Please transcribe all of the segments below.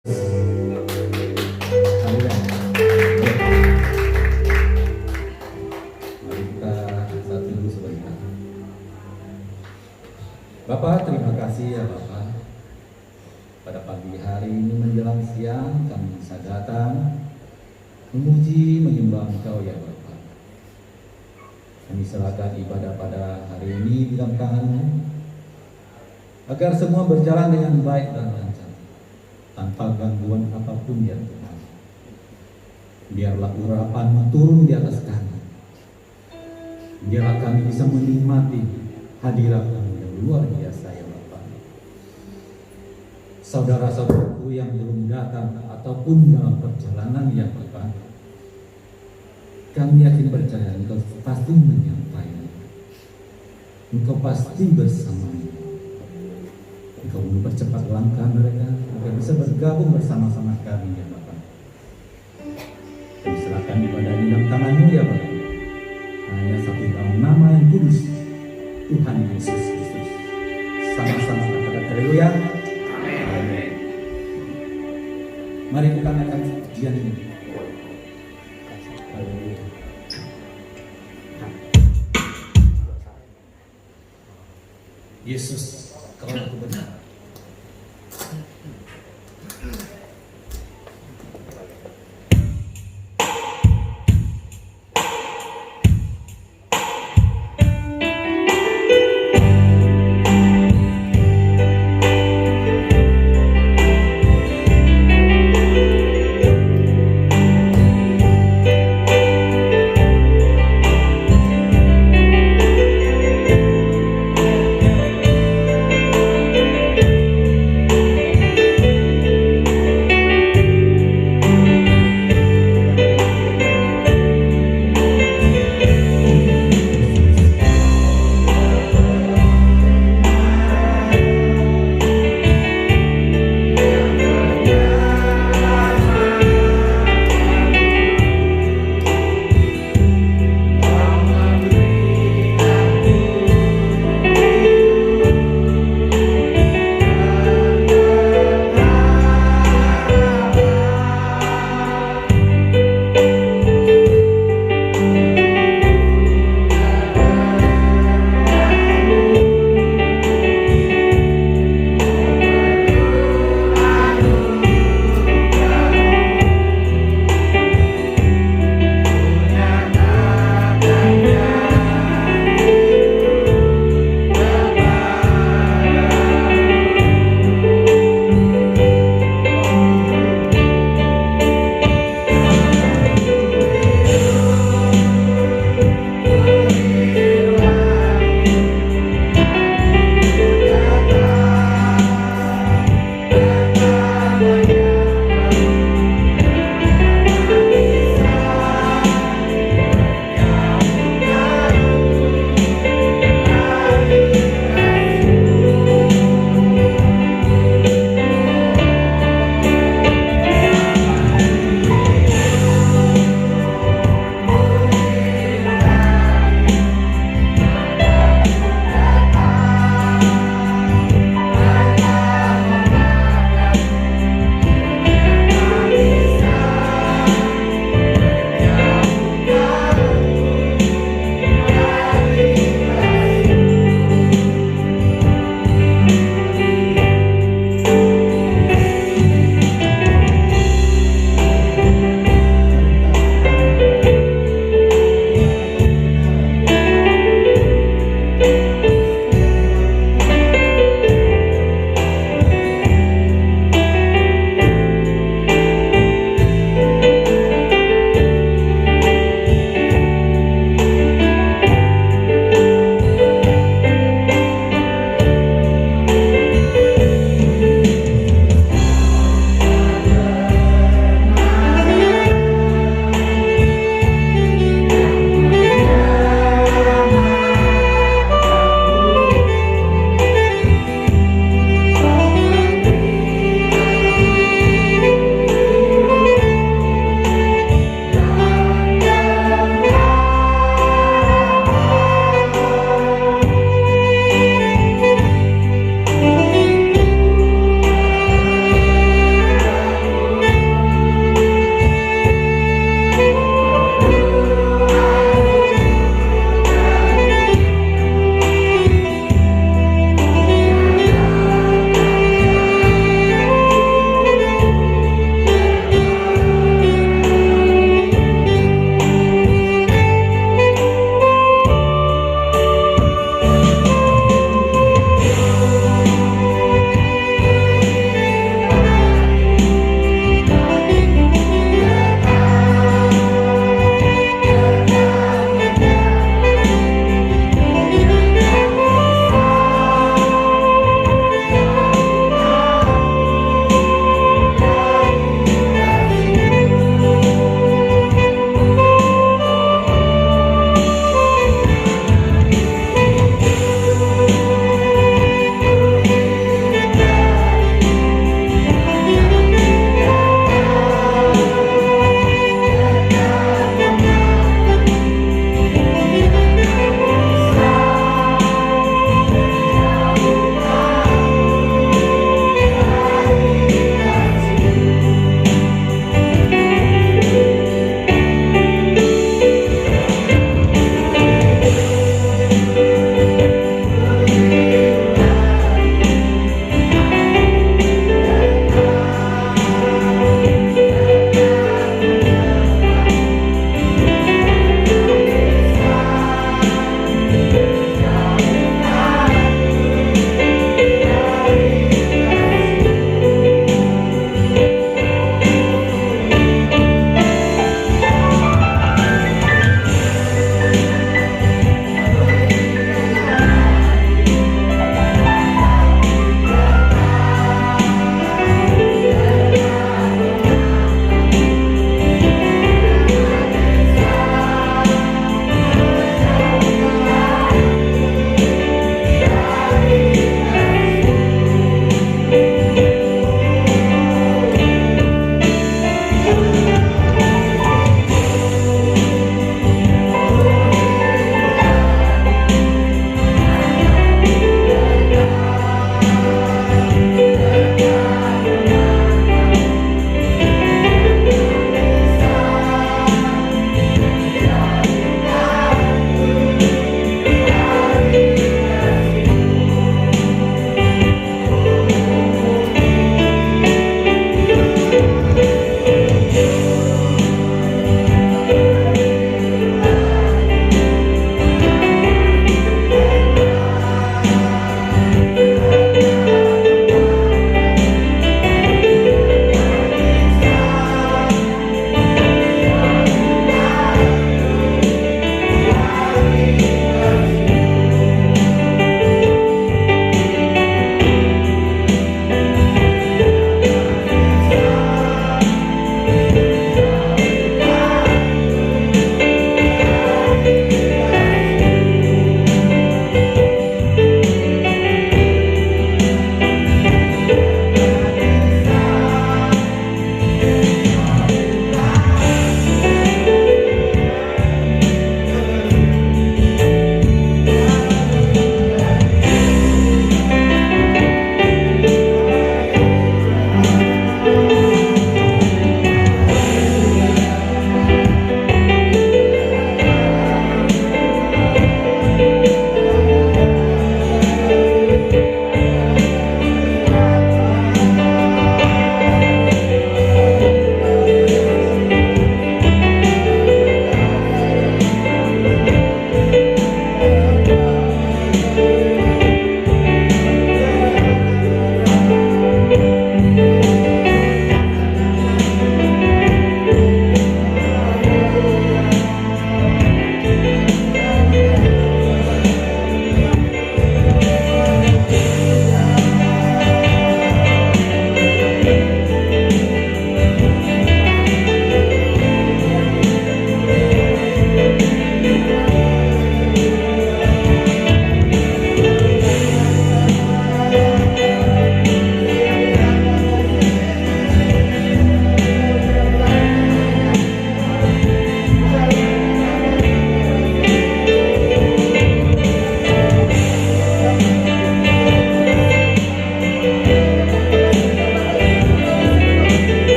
Bapak, terima kasih ya Bapak. Pada pagi hari ini menjelang siang kami bisa datang memuji menyembah Engkau ya Bapak. Kami serahkan ibadah pada hari ini di dalam tangan-Mu, agar semua berjalan dengan baik dan lancar, tanpa gangguan apapun ya Tuhan. Biarlah urapan-Mu turun di atas kami. Biarlah kami bisa menikmati hadirat-Mu yang luar biasa ya Bapak. Saudara-saudaraku yang belum datang ataupun dalam perjalanan ya Bapak, kami yakin percaya Engkau pasti menyampaikan. Engkau pasti bersamanya. Engkau mempercepat langkah mereka agar bisa bergabung bersama-sama kami ya Bapak. Kami serahkan ibadah di dalam tangan-Mu ya Bapak. Hanya satu dalam nama yang kudus, Tuhan Yesus Kristus. Sama-sama katakan haleluya. Amin. Mari kita naikkan pujian ini. Haleluya. Yesus, Kau yang benar.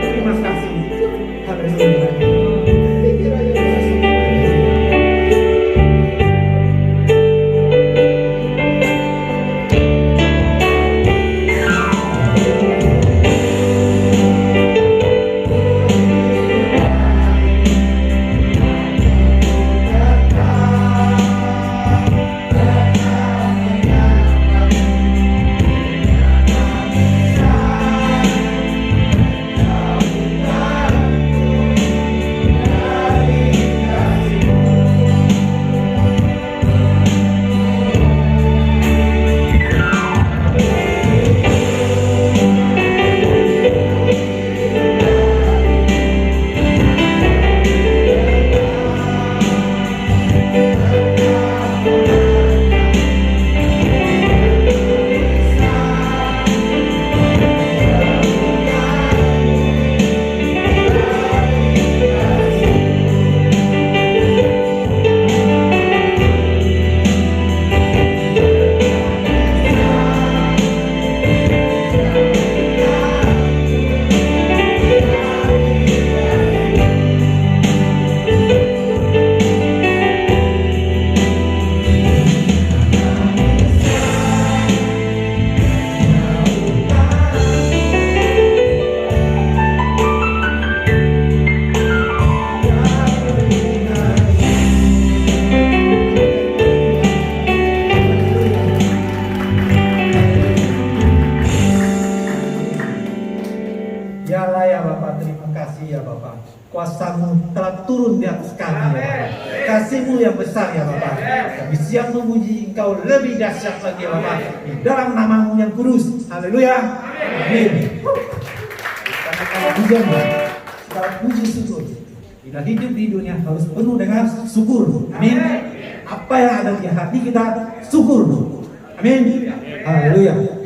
Terima kasih. Haleluya. Yalah ya Bapak, terima kasih ya Bapak. Kuasa-Mu telah turun di atas kami ya Bapak. Kasih-Mu yang besar ya Bapak. Kami siap memuji Engkau lebih dahsyat lagi ya Bapak. Di dalam nama-Mu yang kudus. Haleluya. Amin. Karena kalau pujian kita puji syukur. Kita hidup di dunia harus penuh dengan syukur. Amin. Apa yang ada di hati kita syukur. Amin. Haleluya.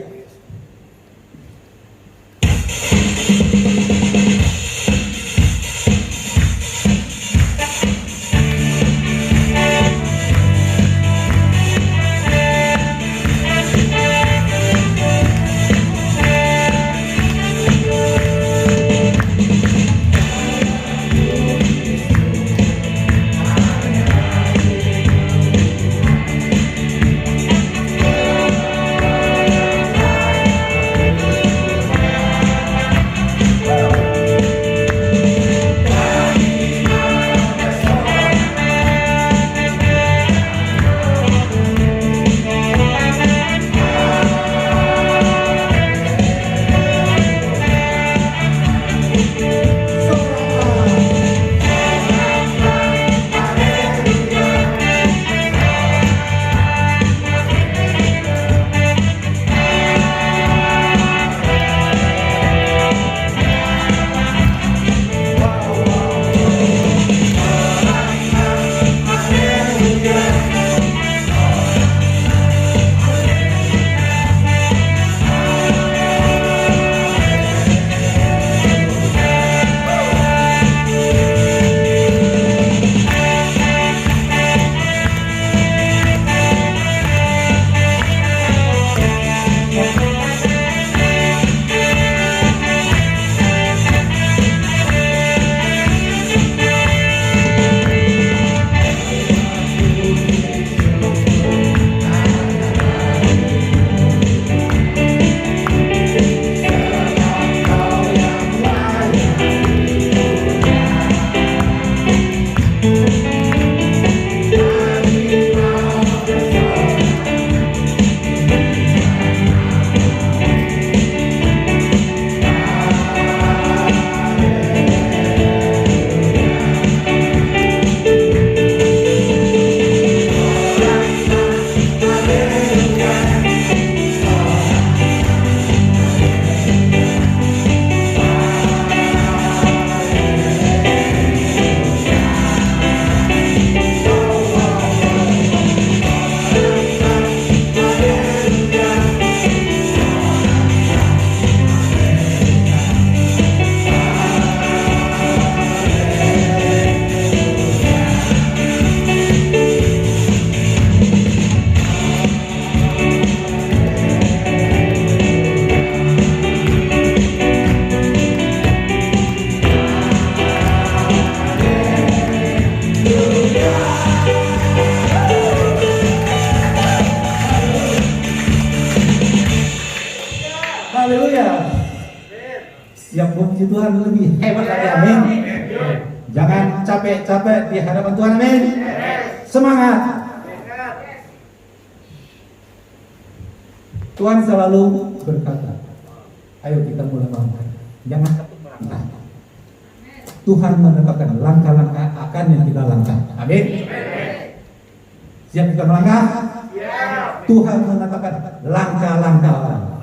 Siap memuji Tuhan lebih hebat lagi, amin. Jangan capek-capek di hadapan Tuhan, amin. Semangat. Tuhan selalu berkata, ayo kita mulai melangkah. Jangan takut melangkah. Tuhan menetapkan langkah-langkah akan yang kita langkah. Amin. Siap kita melangkah? Tuhan menetapkan langkah-langkah.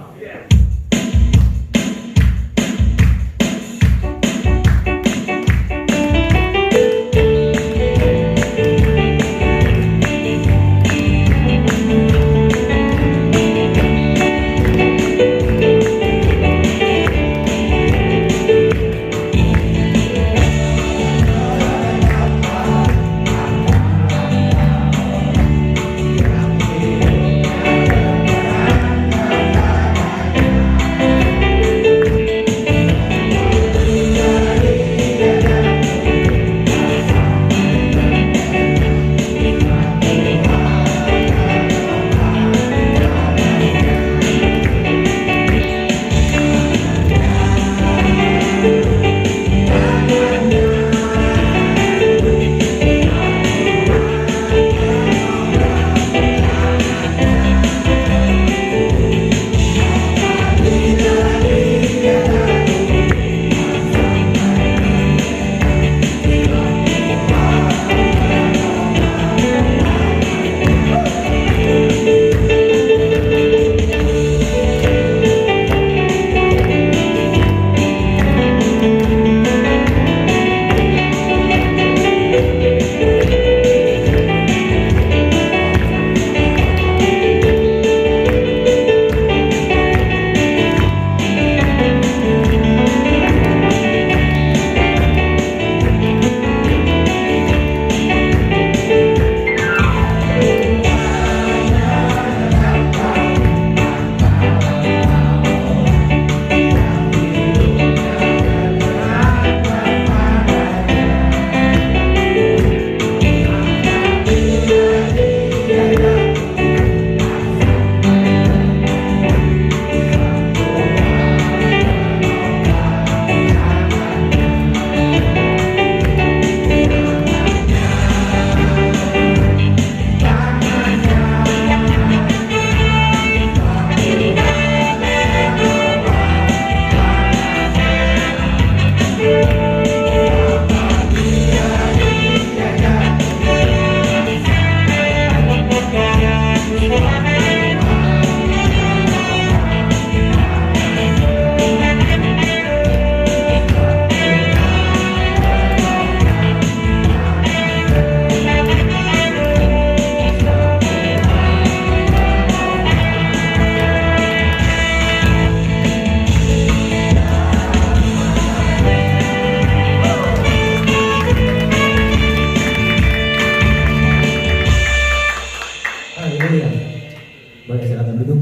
Boleh silakan duduk.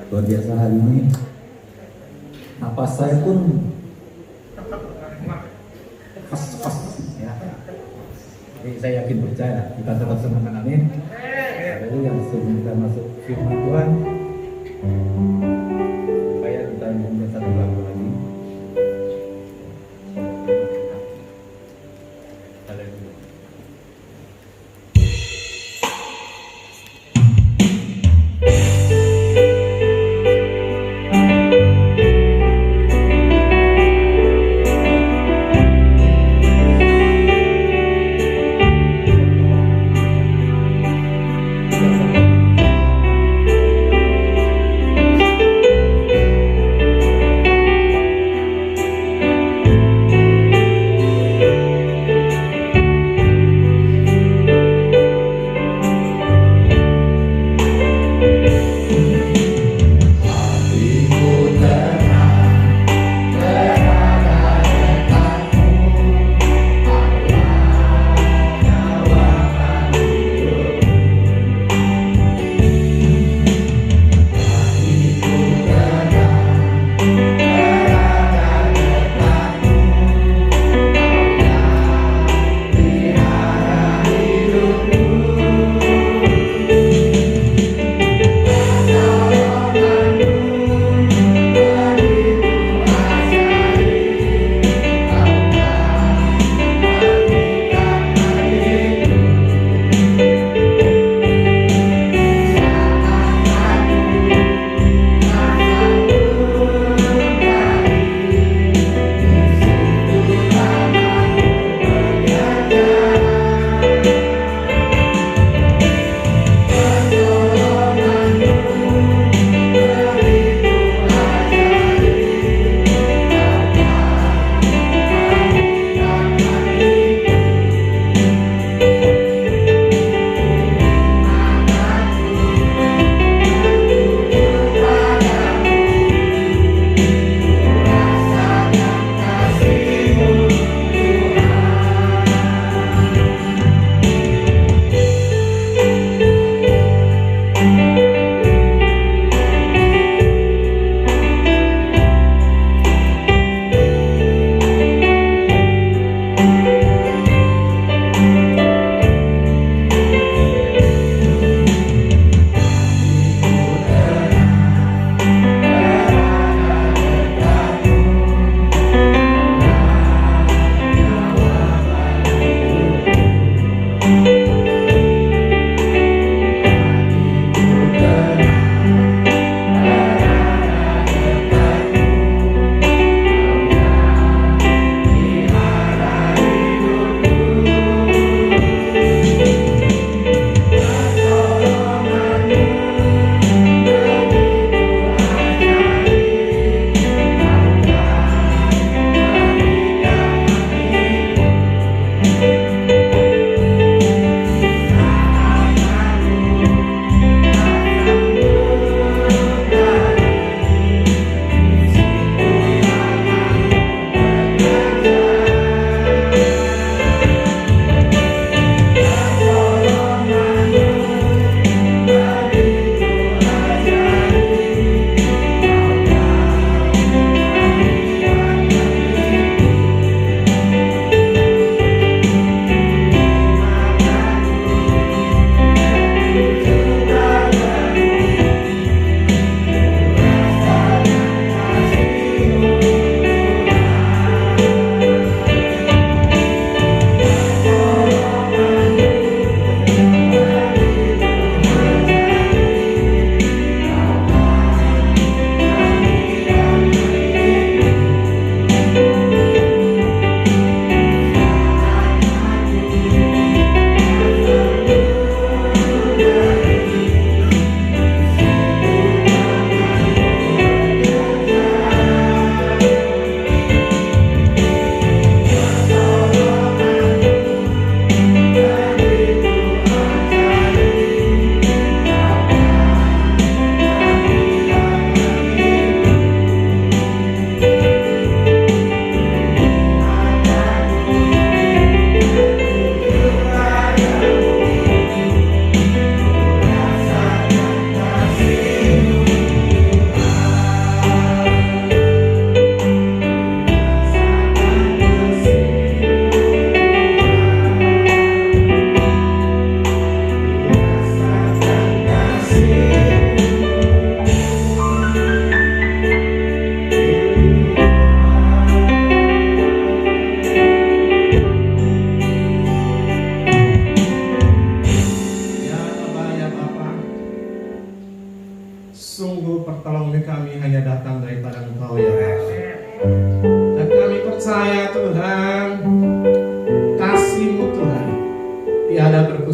Luar biasa hari ini. Napas saya pun ya. Jadi saya yakin percaya kita tetap semangat, amin. Lalu yang sebelum kita masuk firman Tuhan, supaya kita mempunyai satu lagu lagi.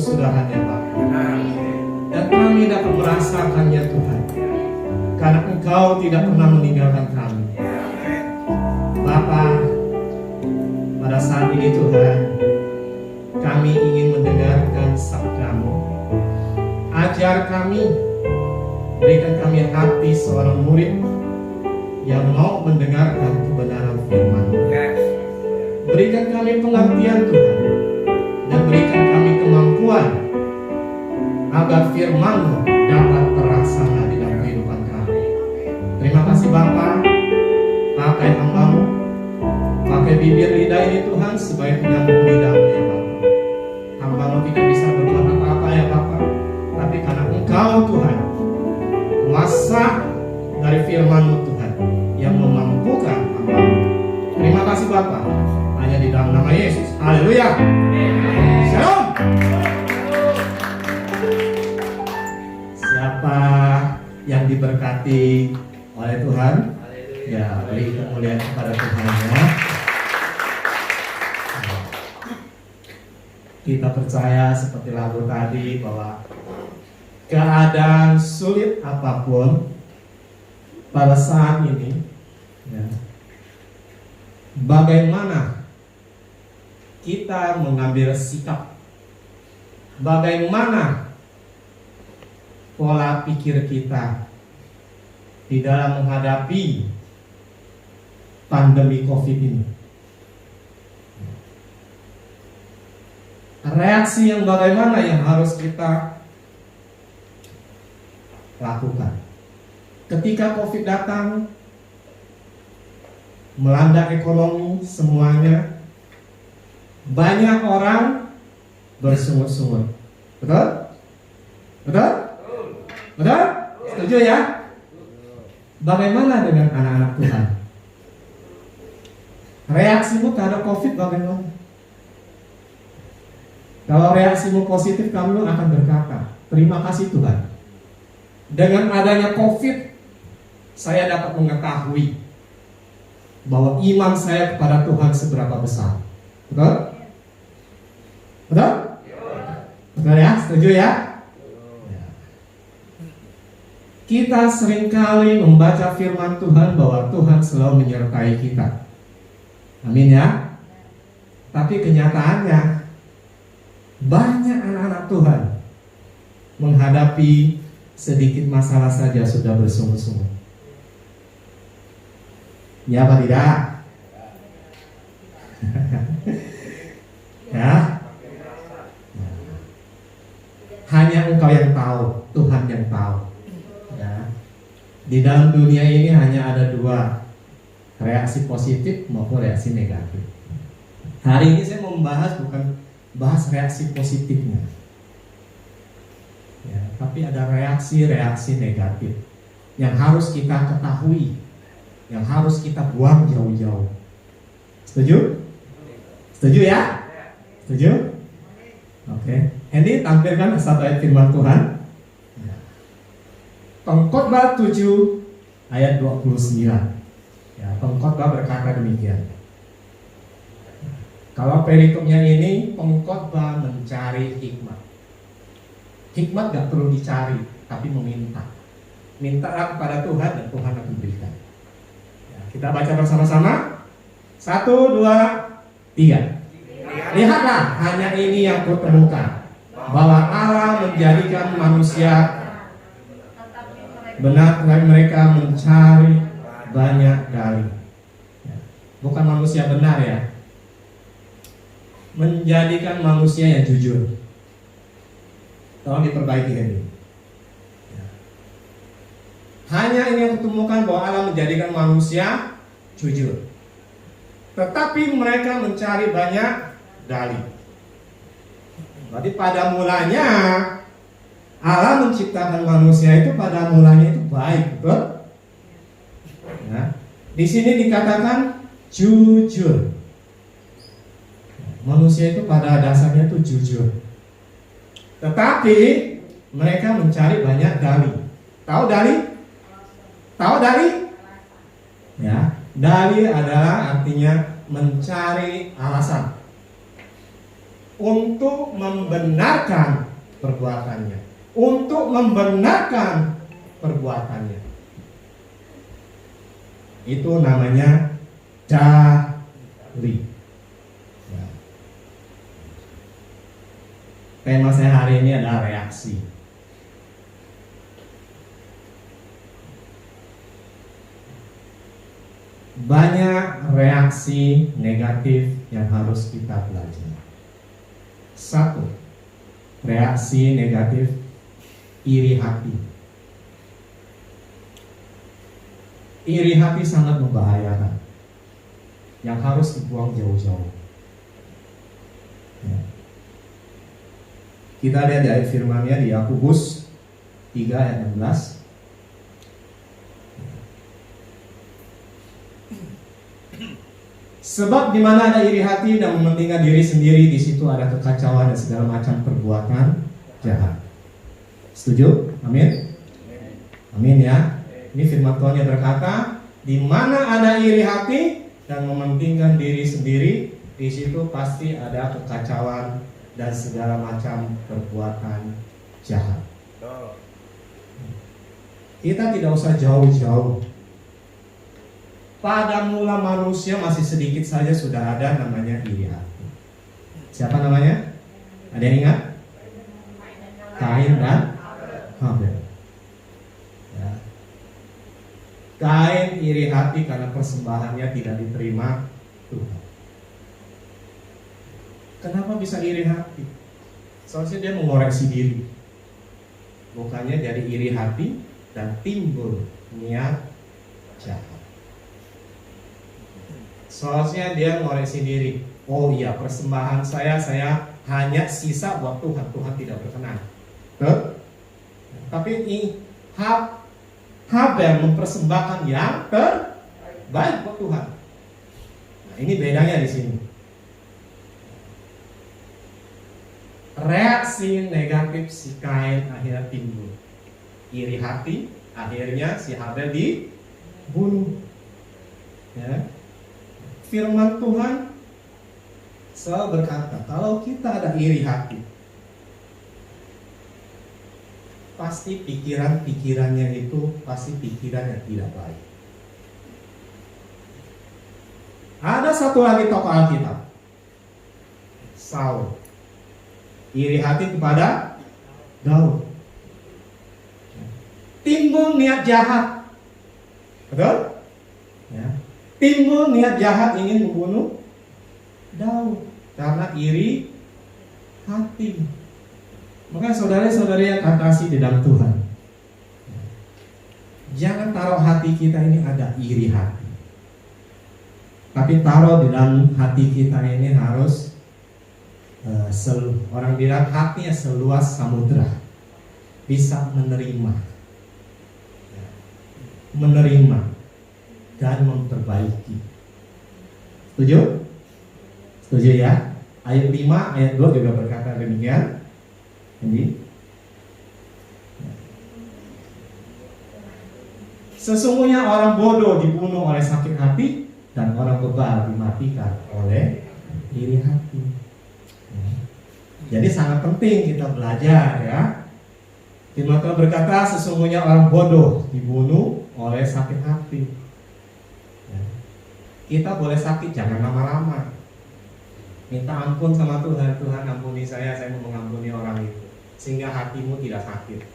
kesudahannya Bapa. Dan kami dapat merasakannya Tuhan, karena Engkau tidak pernah meninggalkan kami. Bapa, pada saat ini Tuhan, kami ingin mendengarkan sabda-Mu. Ajar kami, berikan kami hati seorang murid yang mau mendengarkan kebenaran firman-Mu. Berikan kami pengertian Tuhan, dan berikan kami kemampuan agar firman-Mu dapat terlaksana di dalam kehidupan kami. Terima kasih Bapa, pakai hamba-Mu, pakai bibir lidah ini Tuhan sebagai penyambung lidah-Mu ya Bapa. Hamba-Mu tidak bisa berbuat apa-apa ya Bapa, tapi karena Engkau Tuhan, kuasa dari firman-Mu Tuhan yang memampukan hamba-Mu. Terima kasih Bapa, hanya di dalam nama Yesus. Haleluya. Shalom. Siapa yang diberkati oleh Tuhan, ya beri kemuliaan kepada Tuhan ya. Kita percaya seperti lagu tadi bahwa keadaan sulit apapun pada saat ini ya, bagaimana kita mengambil sikap, bagaimana pola pikir kita di dalam menghadapi pandemi COVID ini. Reaksi yang bagaimana yang harus kita lakukan ketika COVID datang, melanda ekonomi semuanya, banyak orang bersungut-sungut. Betul? Betul? Betul? Setuju ya? Bagaimana dengan anak-anak Tuhan? Reaksimu terhadap COVID bagaimana? Kalau reaksimu positif, kamu akan berkata, terima kasih Tuhan. Dengan adanya COVID, saya dapat mengetahui bahwa iman saya kepada Tuhan seberapa besar. Betul? Betul? Betul ya? Setuju ya? Kita seringkali membaca firman Tuhan bahwa Tuhan selalu menyertai kita. Amin ya? Tapi kenyataannya banyak anak-anak Tuhan menghadapi sedikit masalah saja sudah bersungut-sungut. Ya apa tidak? Ya. Hanya Engkau yang tahu, Tuhan yang tahu. Ya. Di dalam dunia ini hanya ada dua, reaksi positif maupun reaksi negatif. Hari ini saya mau membahas bukan bahas reaksi positifnya, ya, tapi ada reaksi-reaksi negatif yang harus kita ketahui, yang harus kita buang jauh-jauh. Setuju? Setuju ya? Setuju? Oke. Ini tampilkan satu ayat firman Tuhan. Pengkhotbah 7 ayat 29. Ya, pengkhotbah berkata demikian. Kalau perikopnya ini, pengkhotbah mencari hikmat. Hikmat gak perlu dicari, tapi meminta. Minta kepada Tuhan dan Tuhan akan berikan. Ya, kita baca bersama-sama. 1, 2, 3. Lihatlah, hanya ini yang kutemukan, bahwa Allah menjadikan manusia benar, mereka mencari banyak dalih. Ya, bukan manusia benar ya, menjadikan manusia yang jujur. Tolong diperbaiki ini. Hanya ini yang kutemukan bahwa Allah menjadikan manusia jujur, tetapi mereka mencari banyak dalih. Berarti pada mulanya Allah menciptakan manusia itu pada mulanya itu baik, betul? Ya. Di sini dikatakan jujur. Manusia itu pada dasarnya itu jujur, tetapi mereka mencari banyak dalih. Tahu dalih? Tahu dalih? Ya, dalih adalah artinya mencari alasan untuk membenarkan perbuatannya, untuk membenarkan perbuatannya. Itu namanya cari. Ya. Tema saya hari ini adalah reaksi. Banyak reaksi negatif yang harus kita pelajari. Satu, reaksi negatif iri hati. Iri hati sangat membahayakan, yang harus dibuang jauh-jauh. Ya. Kita lihat di ayat firman-Nya di Yakobus 3 ayat 16. Sebab di mana ada iri hati dan mementingkan diri sendiri, di situ ada kekacauan dan segala macam perbuatan jahat. Setuju? Amin. Amin ya. Ini firman Tuhan yang berkata, di mana ada iri hati dan mementingkan diri sendiri, di situ pasti ada kekacauan dan segala macam perbuatan jahat. Kita tidak usah jauh-jauh. Pada mula manusia masih sedikit saja sudah ada namanya iri hati. Siapa namanya? Ada yang ingat? Kain dan Habel. Ya. Kain iri hati karena persembahannya tidak diterima Tuhan. Kenapa bisa iri hati? Soalnya dia mengoreksi diri. Bukannya dari iri hati dan timbul niat jahat. Soalnya dia mengoreksi diri. Oh iya, persembahan saya hanya sisa buat Tuhan. Tuhan tidak berkenan. Betul? Tapi ini Habel mempersembahkan yang terbaik buat Tuhan. Nah, ini bedanya di sini. Reaksi negatif si Kain akhirnya timbul. Iri hati, akhirnya si Habel dibunuh. Ya. Firman Tuhan selalu berkata, kalau kita ada iri hati, pasti pikirannya itu pasti pikiran yang tidak baik. Ada satu lagi tokoh Alkitab, Saul, iri hati kepada Daud, timbul niat jahat, betul? Ya. Timbul niat jahat ingin membunuh Daud karena iri hati. Maka saudara-saudari yang kasih di dalam Tuhan, jangan taruh hati kita ini ada iri hati, tapi taruh di dalam hati kita ini harus orang bilang hatinya seluas samudra, bisa menerima dan memperbaiki. Setuju? Setuju ya? Ayat 5, ayat 2 juga berkata demikian. Jadi sesungguhnya orang bodoh dibunuh oleh sakit hati, dan orang bebal dimatikan oleh iri hati. Jadi sangat penting kita belajar ya. Firman Tuhan berkata, sesungguhnya orang bodoh dibunuh oleh sakit hati. Kita boleh sakit, jangan lama-lama. Minta ampun sama Tuhan, Tuhan ampuni saya mau mengampuni orang itu, sehingga hatimu tidak sakit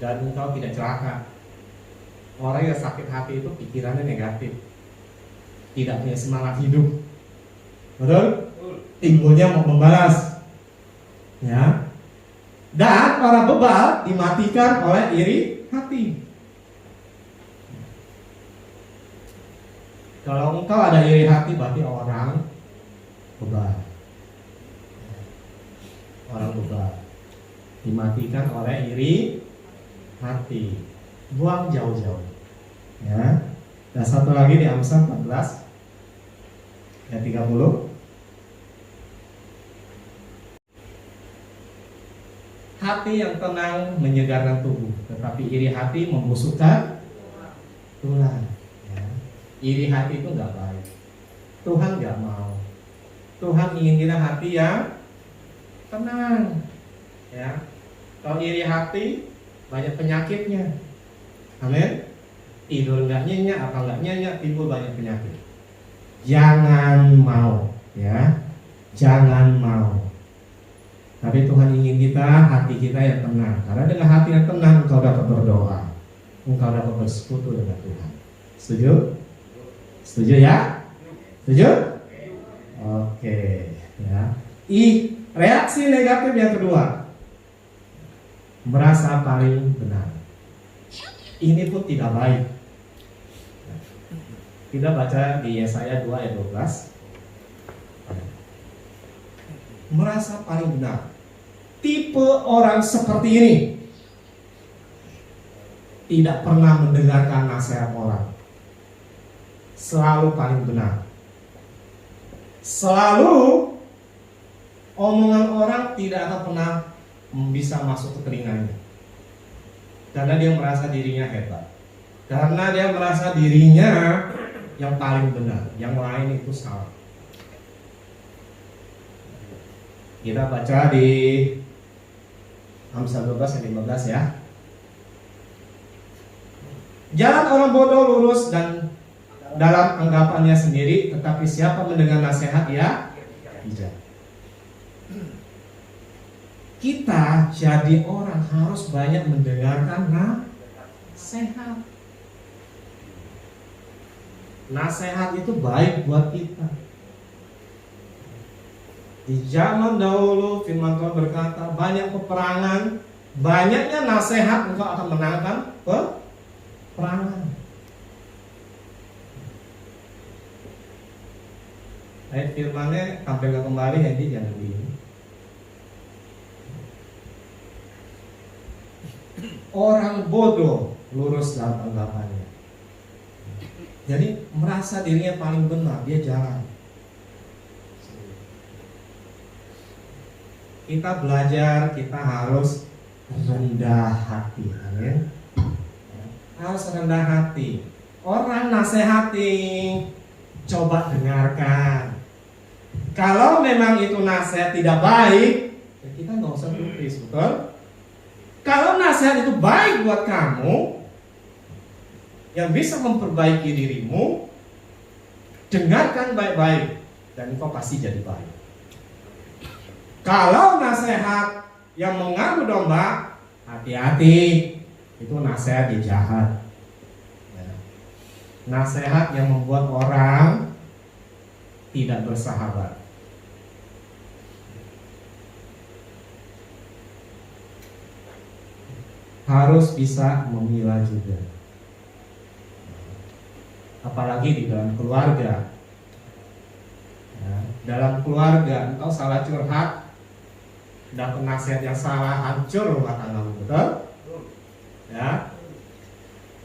dan engkau tidak celaka. Orang yang sakit hati itu pikirannya negatif, tidak punya semangat hidup, betul? Timbulnya mau membalas, ya. Dan orang bebal dimatikan oleh iri hati. Kalau engkau ada iri hati, berarti orang bebal. Orang bebal dimatikan oleh iri hati. Buang jauh-jauh. Ya. Dan satu lagi di Amsal 14 ayat 30. Hati yang tenang menyegarkan tubuh, tetapi iri hati membusukkan tulang. Iri hati itu nggak baik. Tuhan nggak mau. Tuhan ingin kita hati yang tenang. Ya, kalau iri hati banyak penyakitnya. Amin. Tidur nggak nyenyak, apa nggak nyenyak, timbul banyak penyakit. Jangan mau, ya, jangan mau. Tapi Tuhan ingin kita, hati kita yang tenang. Karena dengan hati yang tenang, engkau dapat berdoa, engkau dapat bersekutu dengan Tuhan. Setuju? Setuju ya? Setuju? Oke, ya. Reaksi negatif yang kedua, merasa paling benar. Ini pun tidak baik. Kita baca di Yesaya 2 ayat 12. Merasa paling benar. Tipe orang seperti ini tidak pernah mendengarkan nasihat orang. Selalu paling benar. Selalu omongan orang tidak akan pernah bisa masuk ke telinganya. Karena dia merasa dirinya hebat. Karena dia merasa dirinya yang paling benar, yang lain itu salah. Kita baca di Amsal 12 ayat 15 ya. Jalan orang bodoh lurus dan dalam anggapannya sendiri, tetapi siapa mendengar nasihat ia bijak. Kita jadi orang harus banyak mendengarkan nasihat. Nasihat itu baik buat kita. Di zaman dahulu firman Tuhan berkata, banyak peperangan, banyaknya nasihat engkau akan menangkan peperangan. Ayat firmannya tampilkan kembali, Hendy jangan begini. Orang bodoh lurus dalam anggapannya. Jadi merasa dirinya paling benar, dia jalan. Kita belajar, kita harus rendah hati, amin. Harus rendah hati. Orang nasihati, coba dengarkan. Kalau memang itu nasihat tidak baik, ya kita nggak usah tulis, betul? Kalau nasihat itu baik buat kamu, yang bisa memperbaiki dirimu, dengarkan baik-baik, dan engkau pasti jadi baik. Kalau nasihat yang mengaku domba, hati-hati, itu nasihat yang jahat. Nasihat yang membuat orang tidak bersahabat. Harus bisa memilah juga. Apalagi di dalam keluarga. Ya, dalam keluarga engkau salah curhat, dapat nasihat yang salah, hancur rumah tanggamu, betul? Ya.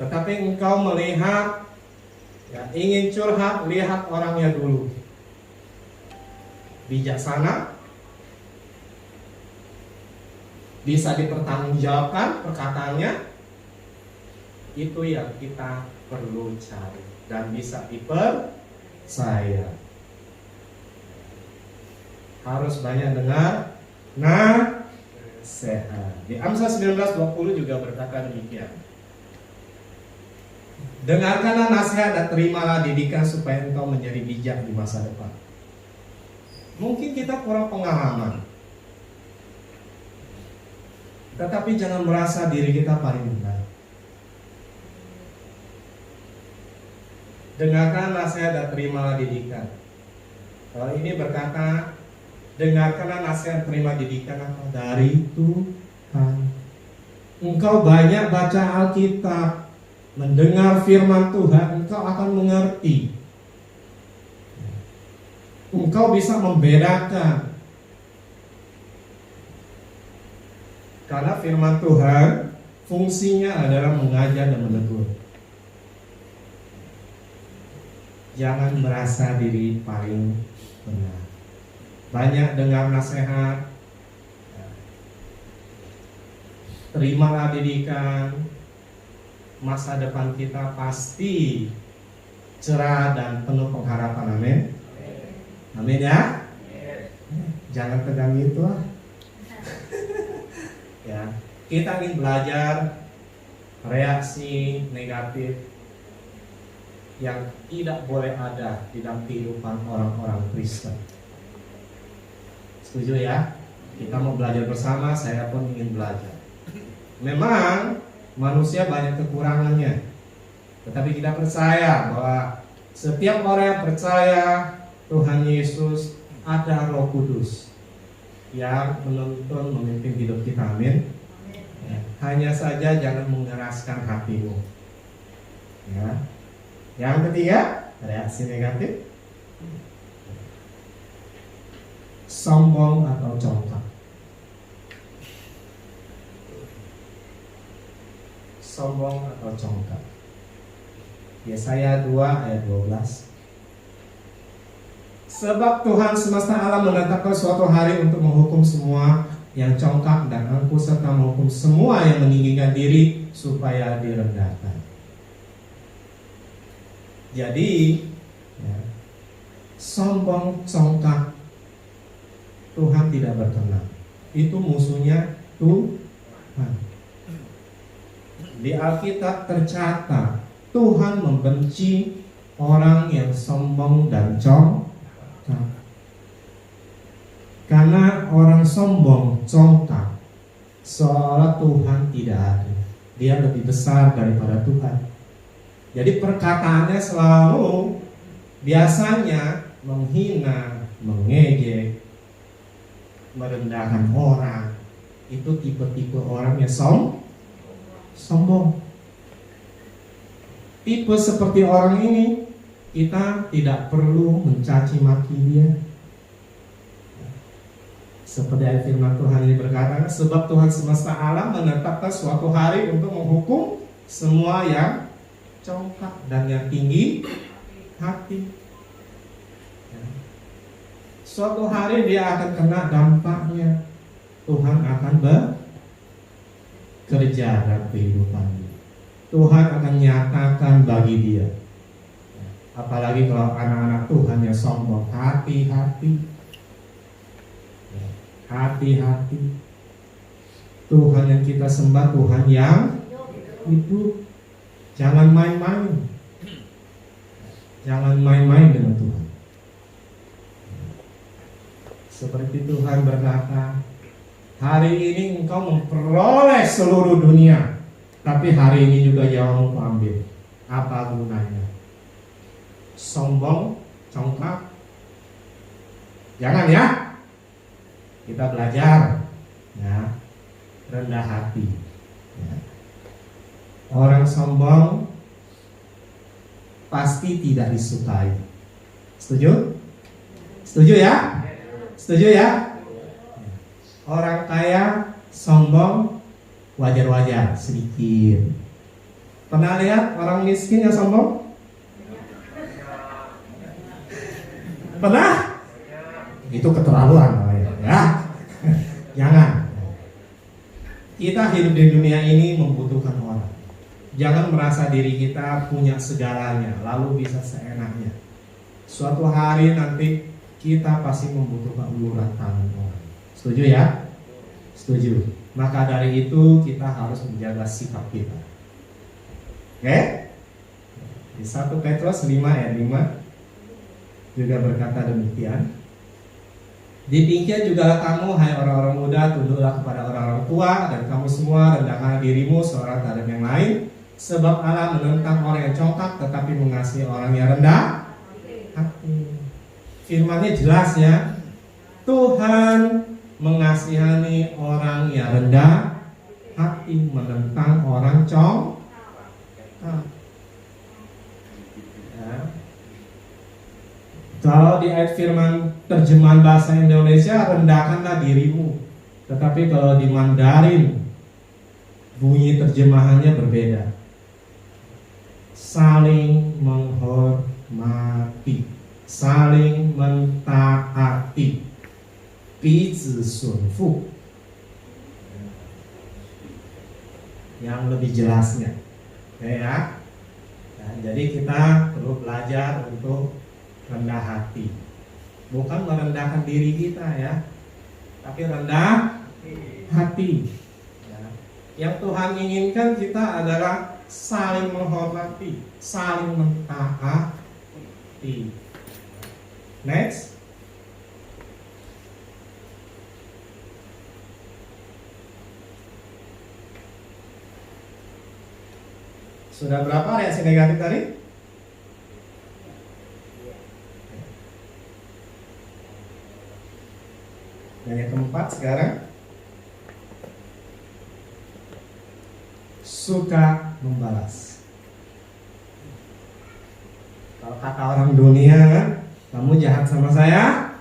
Tetapi engkau melihat, ya, ingin curhat, lihat orangnya dulu. Bijaksana, bisa dipertanggungjawabkan perkataannya, itu yang kita perlu cari dan bisa dipercaya. Harus banyak dengar nasihat. Di Amsal 19:20 juga berkata demikian. Dengarkanlah nasihat dan terimalah didikan supaya engkau menjadi bijak di masa depan. Mungkin kita kurang pengalaman, tetapi jangan merasa diri kita paling benar. Dengarkan nasihat dan terimalah didikan. Kalau ini berkata, dengarkanlah nasihat, terima didikan apa? Dari Tuhan. Engkau banyak baca Alkitab, mendengar firman Tuhan, engkau akan mengerti. Engkau bisa membedakan. Karena firman Tuhan fungsinya adalah mengajar dan menegur. Jangan merasa diri paling benar. Banyak dengar nasihat, terimalah didikan, masa depan kita pasti cerah dan penuh pengharapan, amin. Amin ya. Jangan tegang gitu lah. Ya, kita ingin belajar reaksi negatif yang tidak boleh ada di dalam kehidupan orang-orang Kristen. Setuju ya? Kita mau belajar bersama, saya pun ingin belajar. Memang manusia banyak kekurangannya, tetapi kita percaya bahwa setiap orang yang percaya Tuhan Yesus, ada Roh Kudus yang menuntun memimpin hidup kita. Amin. Ya, hanya saja jangan mengeraskan hatimu. Ya. Yang ketiga, reaksi negatif, sombong atau congkak. Sombong atau congkak. Yesaya 2 ayat 12. Sebab Tuhan semesta alam menetapkan suatu hari untuk menghukum semua yang congkak dan angkuh, serta menghukum semua yang meninggikan diri supaya direndahkan. Jadi ya, sombong, congkak, Tuhan tidak berkenan. Itu musuhnya Tuhan. Di Alkitab tercatat Tuhan membenci orang yang sombong dan congkak. Karena orang sombong, congkak, seolah Tuhan tidak ada. Dia lebih besar daripada Tuhan. Jadi perkataannya selalu biasanya menghina, mengejek, merendahkan orang. Itu tipe-tipe orang yang sombong. Tipe seperti orang ini, kita tidak perlu mencaci maki dia. Seperti ayat firman Tuhan ini berkata, sebab Tuhan semesta alam menetapkan suatu hari untuk menghukum semua yang congkak dan yang tinggi hati. Suatu hari dia akan kena dampaknya. Tuhan akan bekerja dalam kehidupannya. Tuhan akan nyatakan bagi dia. Apalagi kalau anak-anak Tuhan yang sombong, hati-hati. Hati-hati. Tuhan yang kita sembah Tuhan yang hidup. Jangan main-main. Jangan main-main dengan Tuhan. Seperti Tuhan berkata, hari ini engkau memperoleh seluruh dunia, tapi hari ini juga nyawamu ambil. Apa gunanya? Sombong, congkak. Jangan ya. Kita belajar ya, rendah hati ya. Orang sombong pasti tidak disukai. Setuju? Setuju ya? Setuju ya? Orang kaya sombong wajar-wajar sedikit. Pernah lihat orang miskin yang sombong? Pernah? Itu keterlaluan ya. Jangan. Kita hidup di dunia ini membutuhkan orang. Jangan merasa diri kita punya segalanya lalu bisa seenaknya. Suatu hari nanti kita pasti membutuhkan uluran tangan orang. Setuju ya? Setuju. Maka dari itu kita harus menjaga sikap kita. Oke? Di 1 Petrus 5 ayat 5 juga berkata demikian. Demikian juga kamu, hai orang-orang muda, tunduklah kepada orang-orang tua, dan kamu semua rendahkan dirimu seorang terhadap yang lain, sebab Allah menentang orang yang congkak, tetapi mengasihi orang yang rendah hati. Firman-Nya jelas ya. Tuhan mengasihani orang yang rendah hati, menentang orang congkak. Ya. Kalau di ayat firman terjemahan bahasa Indonesia, rendahkanlah dirimu. Tetapi kalau di Mandarin, bunyi terjemahannya berbeda. Saling menghormati, saling mentaati, bizi sunfu. Yang lebih jelasnya, ya. Nah, jadi kita perlu belajar untuk rendah hati. Bukan merendahkan diri kita ya, tapi rendah hati. Ya. Yang Tuhan inginkan kita adalah saling menghormati, saling mentaati. Next. Sudah berapa reaksi negatif tadi? Dan yang keempat sekarang, suka membalas. Kalau kata orang dunia kan, kamu jahat sama saya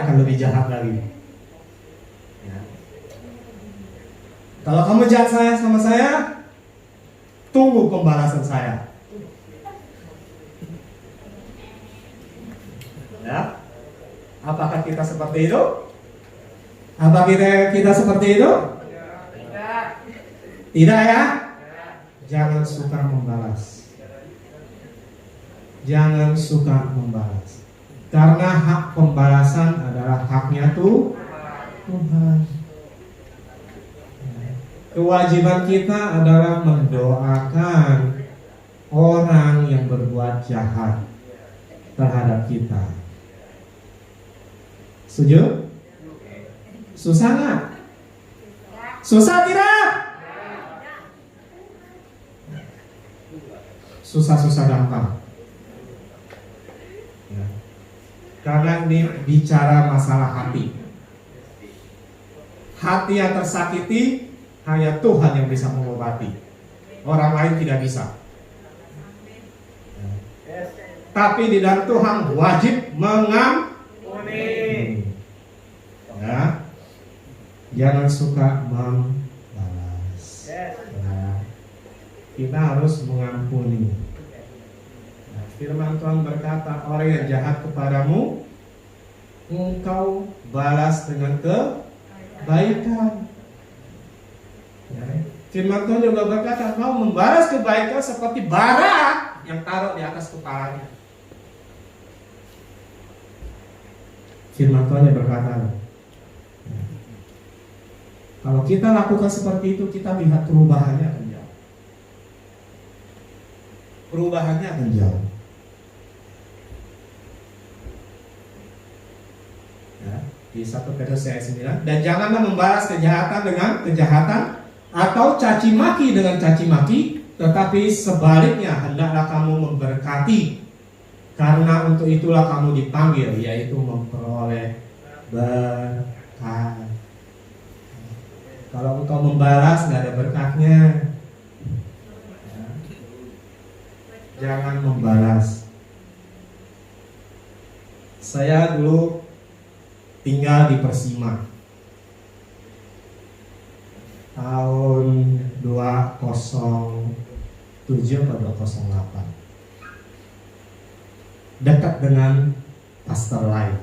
akan lebih jahat lagi. Ya. Kalau kamu jahat sama saya, tunggu pembalasan saya. Ya. Apakah kita seperti itu? Apa kita seperti itu? Tidak ya? Jangan suka membalas. Jangan suka membalas. Karena hak pembalasan adalah haknya Tuhan. Kewajiban kita adalah mendoakan orang yang berbuat jahat terhadap kita. Setuju? Susah nggak? Susah tidak? Susah-susah gampang. Ya. Karena ini bicara masalah hati. Hati yang tersakiti hanya Tuhan yang bisa mengobati. Orang lain tidak bisa. Ya. Tapi di dalam Tuhan wajib mengampuni. Ya. Jangan suka membalas. Ya. Kita harus mengampuni. Nah, firman Tuhan berkata, orang yang jahat kepadamu, engkau balas dengan kebaikan. Ya. Firman Tuhan juga berkata, engkau membalas kebaikan seperti bara yang taruh di atas kepalanya. Firman Tuhan yang berkata, ya. Kalau kita lakukan seperti itu, kita lihat perubahannya akan jauh. Perubahannya akan jauh. Ya, di 1 Petrus ayat 9. Dan janganlah membalas kejahatan dengan kejahatan atau caci maki dengan caci maki, tetapi sebaliknya hendaklah kamu memberkati, karena untuk itulah kamu dipanggil, yaitu memperoleh berkat. Kalau engkau membalas nggak ada berkatnya, ya. Jangan membalas. Saya dulu tinggal di Persima tahun 2007 atau 2008, dekat dengan pastor lain.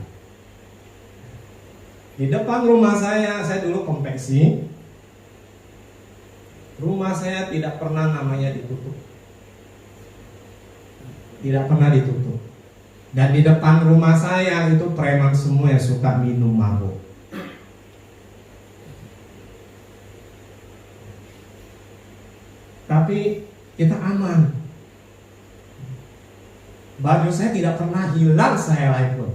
Di depan rumah saya dulu konveksi. Rumah saya tidak pernah namanya ditutup. Tidak pernah ditutup. Dan di depan rumah saya itu preman semua yang suka minum mabuk. Tapi kita aman. Baju saya tidak pernah hilang saya pun.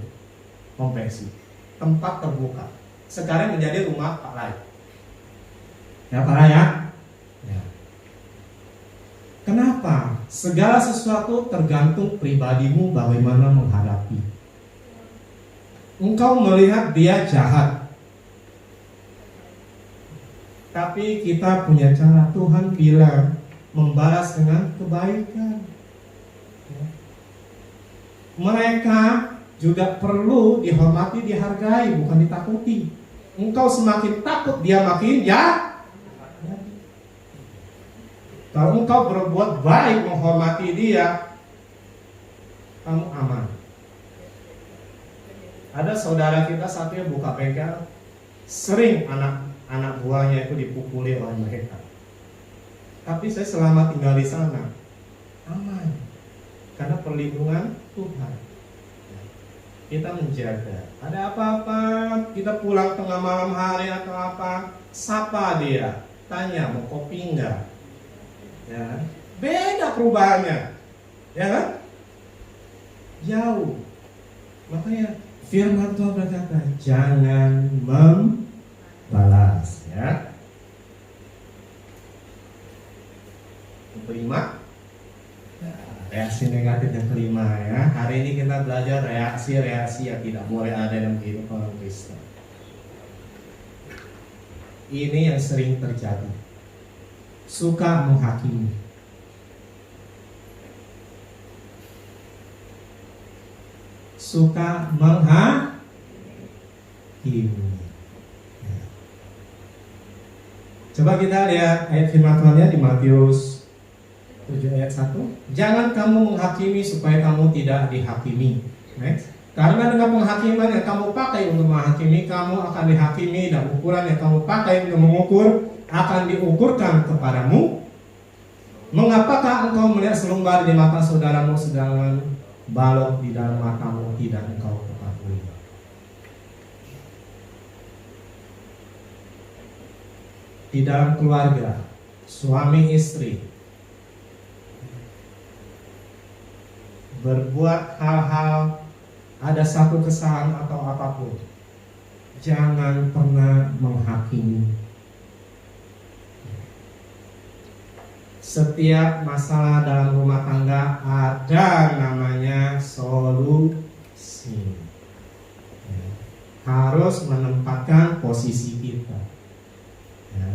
Konveksi. Tempat terbuka. Sekarang menjadi rumah Pak Lai. Ya Pak Lai ya? Ya. Kenapa? Segala sesuatu tergantung pribadimu bagaimana menghadapi. Engkau melihat dia jahat, tapi kita punya cara. Tuhan bilang membalas dengan kebaikan. Ya. Mereka juga perlu dihormati, dihargai, bukan ditakuti. Engkau semakin takut, dia makin jahat. Kalau engkau berbuat baik, menghormati dia, kamu aman. Ada saudara kita satunya buka bengkel, sering anak buahnya itu dipukuli oleh mereka. Tapi saya selama tinggal di sana aman, karena perlindungan Tuhan. kita menjaga. Ada apa-apa, kita pulang tengah malam hari atau apa, sapa dia, tanya mau kopi enggak, ya, beda perubahannya, ya kan? Jauh. Makanya firman Tuhan berkata, jangan membalas, ya. Yang kelima, reaksi negatif yang kelima, ya. Hari ini kita belajar reaksi-reaksi yang tidak boleh ada dalam kehidupan orang Kristen. Ini yang sering terjadi. Suka menghakimi. Suka menghakimi. Ya. Coba kita lihat ayat firman Tuhan di Matius 7 ayat 1. Jangan kamu menghakimi supaya kamu tidak dihakimi. Next. Karena dengan penghakiman yang kamu pakai untuk menghakimi, kamu akan dihakimi, dan ukuran yang kamu pakai untuk mengukur akan diukurkan kepadamu. Mengapakah engkau melihat selumbar di mata saudaramu sedangkan balok di dalam matamu tidak engkau ketahui? Di dalam keluarga, suami istri berbuat hal-hal, ada satu kesalahan atau apapun, jangan pernah menghakimi. Setiap masalah dalam rumah tangga ada namanya solusi. Harus menempatkan posisi kita. Ya.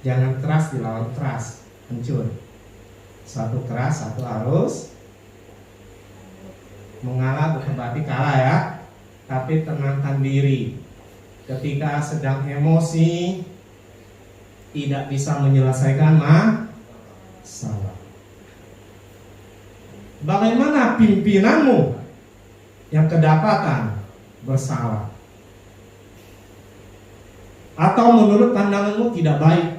Jangan keras dilawan keras, hancur. Satu keras, satu harus mengalah, bukan berarti kalah, ya. Tapi tenangkan diri. Ketika sedang emosi, tidak bisa menyelesaikan masalah. Bagaimana pimpinanmu yang kedapatan bersalah, atau menurut pandanganmu tidak baik?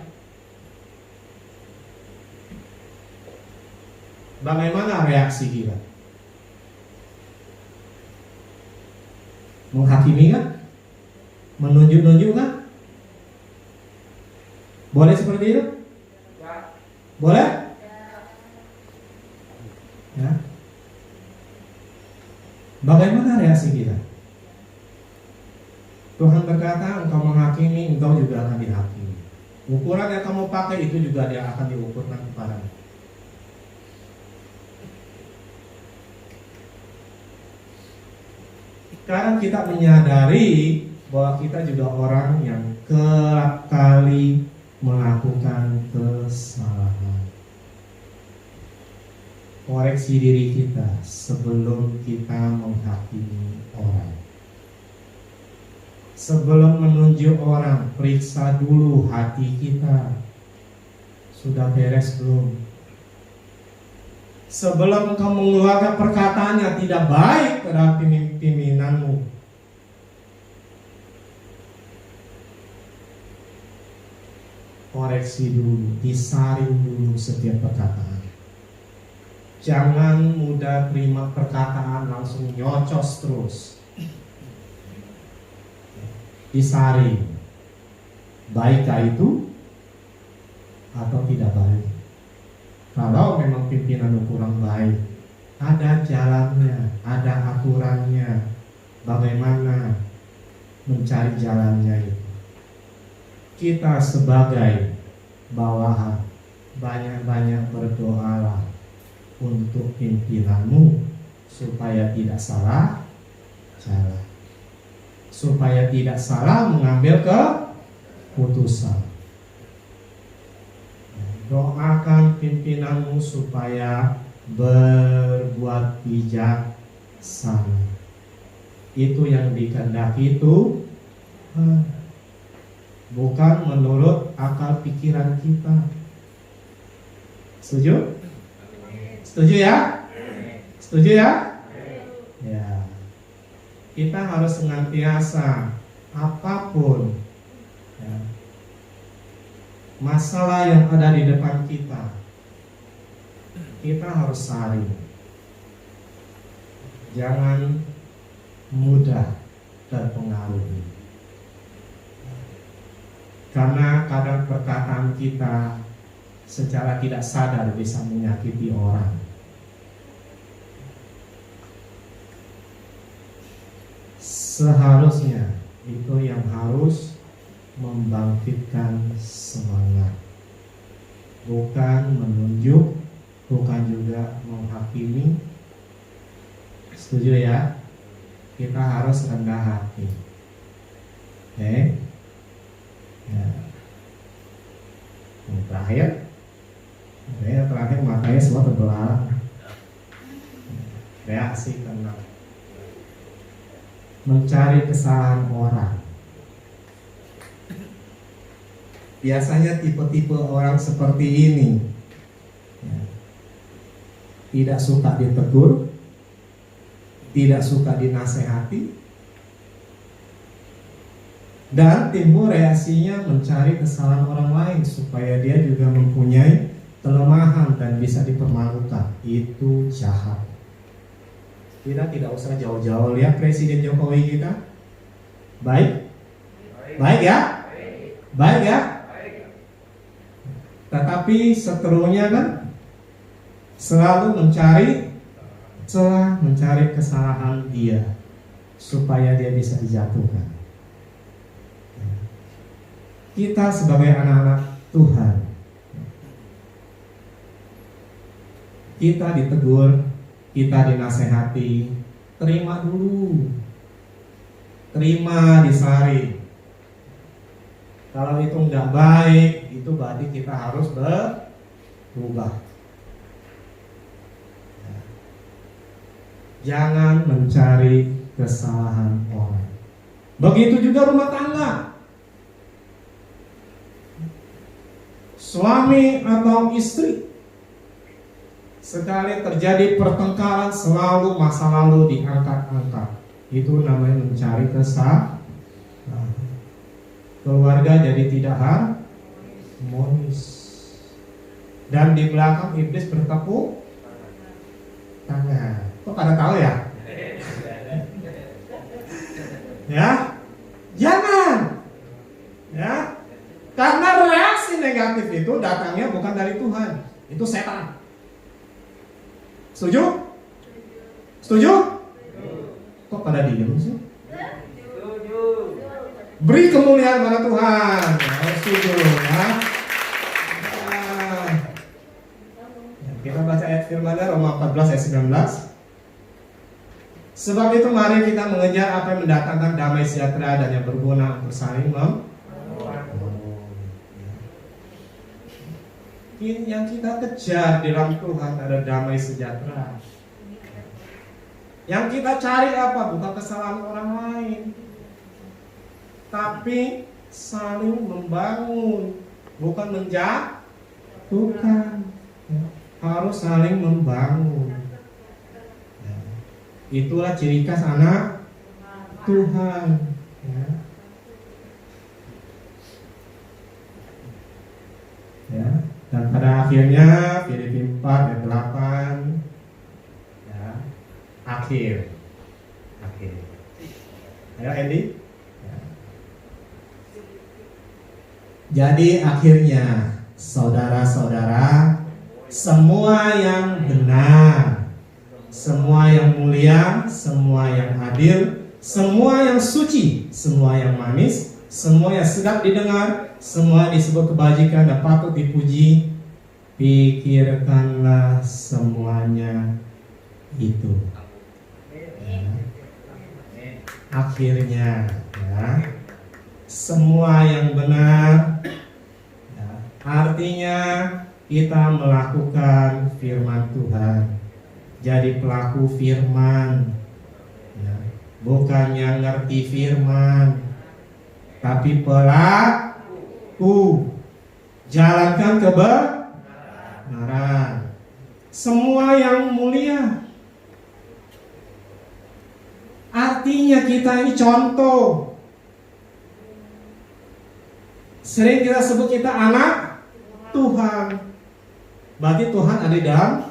Bagaimana reaksi kita? Menghakimi kan? Menunjuk-nunjuk kan? Boleh seperti itu? Ya. Boleh? Ya. Bagaimana reaksi kita? Tuhan berkata, engkau menghakimi, engkau juga akan dihakimi. Ukuran yang kamu pakai itu juga dia akan diukurkan kepadamu. Sekarang kita menyadari bahwa kita juga orang yang kerap kali melakukan kesalahan. Koreksi diri kita sebelum kita menghakimi orang. Sebelum menunjuk orang, periksa dulu hati kita. Sudah beres belum? Sebelum engkau mengeluarkan perkataan yang tidak baik terhadap pimpinanmu, koreksi dulu, disaring dulu setiap perkataan. Jangan mudah terima perkataan langsung nyocos terus. Disaring, baikkah itu atau tidak baik? Kalau memang pimpinanmu kurang baik, ada jalannya, ada aturannya. Bagaimana mencari jalannya itu? Kita sebagai bawahan banyak-banyak berdoalah untuk pimpinanmu supaya tidak salah jalan, supaya tidak salah mengambil keputusan. Doakan pimpinanmu supaya berbuat bijaksana. Itu yang dikehendaki itu, bukan menurut akal pikiran kita. Setuju? Setuju ya? Setuju ya? Ya. Kita harus senantiasa apapun, ya, masalah yang ada di depan kita, kita harus saring. Jangan mudah terpengaruhi. Karena kadang perkataan kita secara tidak sadar bisa menyakiti orang. Seharusnya itu yang harus membangkitkan semangat, bukan menunjuk, bukan juga menghakimi. Setuju ya? Kita harus rendah hati. Oke? Ya. Yang terakhir matanya semua terbelah. Reaksi karena mencari kesalahan orang. Biasanya tipe-tipe orang seperti ini ya, tidak suka ditegur, tidak suka dinasehati, dan timbul reaksinya mencari kesalahan orang lain supaya dia juga mempunyai kelemahan dan bisa dipermalukan. Itu jahat. Kita tidak usah jauh-jauh lihat Presiden Jokowi kita. Baik? Baik ya? Baik ya? Tetapi seterunya kan selalu mencari celah, mencari kesalahan dia supaya dia bisa dijatuhkan. Kita sebagai anak-anak Tuhan, kita ditegur, kita dinasehati, terima dulu, terima disaring. Kalau itu nggak baik, itu berarti kita harus berubah. Jangan mencari kesalahan orang. Begitu juga rumah tangga. Suami atau istri, sekali terjadi pertengkaran selalu masa lalu diangkat-angkat. Itu namanya mencari kesalahan. Keluarga jadi tidak harmonis. Dan di belakang iblis bertepuk tangan. Kok pada tahu ya? Ya, jangan. Ya, karena reaksi negatif itu datangnya bukan dari Tuhan, itu setan. Setuju? Setuju? Kok pada diem sih? Beri kemuliaan pada Tuhan. Setuju ya. Kita baca ayat firman-Nya Roma 14 ayat 19. Sebab itu mari kita mengejar apa yang mendatangkan damai sejahtera dan yang berguna untuk saling yang kita kejar di dalam Tuhan ada damai sejahtera. Yang kita cari apa? Bukan kesalahan orang lain, tapi saling membangun, bukan menjatuhkan. Harus saling membangun. Itulah ciri khas anak Tuhan. Ya. Dan pada akhirnya Filipi 4 ayat 8 ya, akhir. Ayo Andy ya. Jadi akhirnya saudara-saudara, semua yang benar, semua yang mulia, semua yang adil, semua yang suci, semua yang manis, semua yang sedap didengar, semua disebut kebajikan dan patut dipuji, pikirkanlah semuanya itu. Ya. Akhirnya, ya, semua yang benar, ya, artinya kita melakukan firman Tuhan, jadi pelaku firman, ya, bukan yang ngerti firman, tapi pelaku. Jalankan kebenaran. Semua yang mulia. Artinya kita ini contoh. Sering kita sebut kita anak Tuhan. Berarti Tuhan ada di dalam